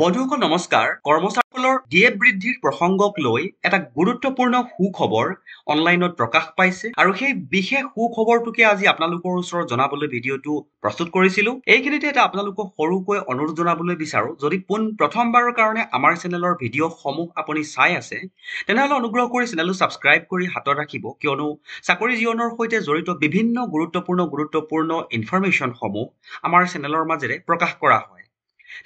বন্ধুসকল নমস্কাৰ কৰ্মচাৰীসকলৰ ডিএ বৃদ্ধিৰ প্ৰসংগক লৈ এটা গুৰুত্বপূৰ্ণ সুখবৰ অনলাইনত প্ৰকাশ পাইছে আৰু সেই বিশেষ সুখবৰটোকে আজি আপোনালোকৰ ওচৰত জনাবলৈ ভিডিঅ'টো প্ৰস্তুত কৰিছিলো এইখিনিতে এটা আপোনালোকক সৰুকৈ অনুৰোধ জনাবলৈ বিচাৰো যদি প্ৰথমবাৰৰ কাৰণে আমাৰ চেনেলৰ ভিডিঅ'সমূহ আপুনি চাই আছে তেনেহলে অনুগ্ৰহ কৰি চেনেলটো সাবস্ক্ৰাইব কৰি হাতত ৰাখিব কিয়নো চাকৰি জীৱনৰ সৈতে জড়িত বিভিন্ন গুৰুত্বপূৰ্ণ ইনফৰমেশনসমূহ আমাৰ চেনেলৰ মাজেৰে প্ৰকাশ কৰা হয়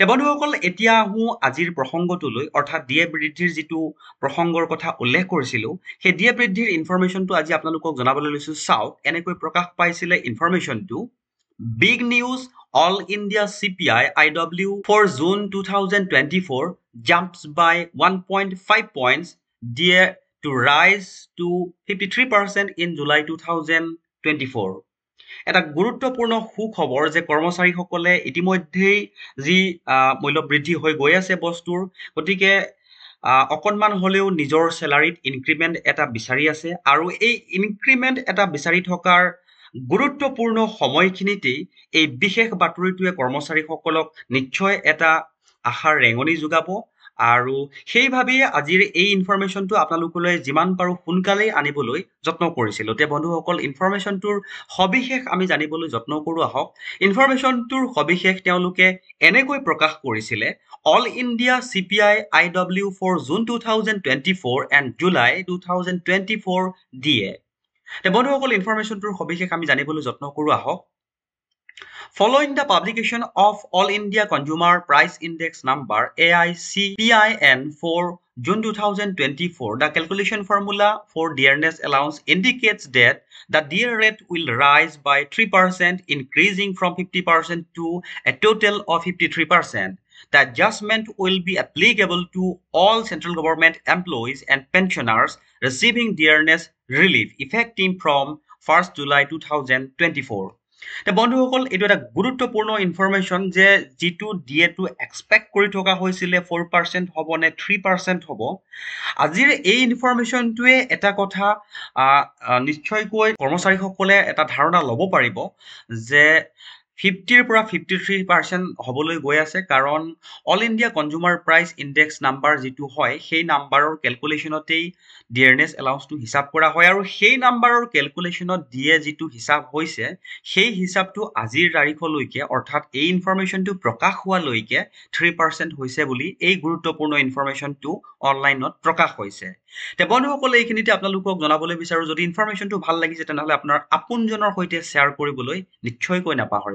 বন্ধুসকল এতিয়া আহো আজিৰ প্ৰসংগটোলৈ অৰ্থাৎ ডিএ বৃদ্ধিৰ যিটো প্ৰসংগৰ কথা উল্লেখ কৰিছিলো সেই ডিএ বৃদ্ধিৰ ইনফৰমেশনটো আজি আপোনালোকক জনাবলৈ লৈছো চাওক এনেকৈ প্ৰকাশ পাইছিলে ইনফৰমেশনটো big news all India CPI IW for June 2024 jumps by 1.5 points DA to rise to 53% in July 2024 এটা গুৰুত্বপূৰ্ণ সুখবৰ যে কৰ্মচাৰীসকলে ইতিমধ্যেই যি মূল্য বৃদ্ধি হৈ গৈ আছে বস্তুৰ গতিকে অকনমান হলেও নিজৰ স্যালাৰিত ইনক্ৰিমেন্ট এটা বিচাৰি আছে আৰু এই ইনক্ৰিমেন্ট এটা বিচাৰি থকাৰ গুৰুত্বপূৰ্ণ সময়খিনিতেই এই বিশেষ বাতৰিটোৱে কৰ্মচাৰীসকলক নিশ্চয় এটা আশাৰ ৰেঙনি যোগাব আৰু সেইভাবে আজিৰ এই ইনফৰমেশনটো আপোনালোকলৈ যিমান পাৰো সোনকালেই আনিবলৈ যত্ন কৰিছিল তে বন্ধুসকল ইনফৰমেশনটোৰ সবিশেষ আমি জানিবলৈ যত্ন কৰো আহক ইনফৰমেশনটোৰ সবিশেষ তেওঁলোকে এনেকৈ প্ৰকাশ কৰিছিলে all India CPI IW for June 2024 and July 2024 DA তে বন্ধুসকল ইনফৰমেশনটোৰ সবিশেষ আমি জানিবলৈ যত্ন কৰো আহক Following the publication of All India Consumer Price Index number AICPIN for June 2024, the calculation formula for dearness allowance indicates that the DA rate will rise by 3%, increasing from 50% to a total of 53%. The adjustment will be applicable to all central government employees and pensioners receiving dearness relief effective from 1st July 2024. বন্ধুসকল এইটো এটা গুৰুত্বপূৰ্ণ information যে যেটো ডিএটো expect কৰি থকা হৈছিলে 4% হ'ব নে 3% হ'ব আজিৰ এই ইনফৰমেশনটোৱে এটা কথা নিশ্চয়কৈ কৰ্মচাৰীসকলে এটা ধাৰণা ল'ব পাৰিব যে 50 পৰা 53% হ'বলৈ গৈ আছে কাৰণ all India consumer price index number যেটো হয় সেই নাম্বাৰৰ ক্যালকুলেশনতেই ডিয়াৰনেস এলাউন্সটো হিসাব কৰা হয় আৰু সেই নাম্বাৰৰ ক্যালকুলেশনত দিয়ে যেটো হিসাব হৈছে সেই হিসাবটো আজিৰ তাৰিখলৈকে অৰ্থাৎ এই ইনফৰমেশনটো প্ৰকাশ হোৱা লৈকে 3% হৈছে বুলি এই গুৰুত্বপূৰ্ণ ইনফৰমেশনটো অনলাইনত প্ৰকাশ হৈছে তে বন্ধুসকল এইখিনিতে আপোনালোকক জনাবলৈ বিচাৰো যদি ইনফৰমেশনটো ভাল লাগিছে তেনহলে আপোনাৰ আপোনজনৰ সৈতে শেয়াৰ কৰিবলৈ নিশ্চয়কৈ নাপাহৰিব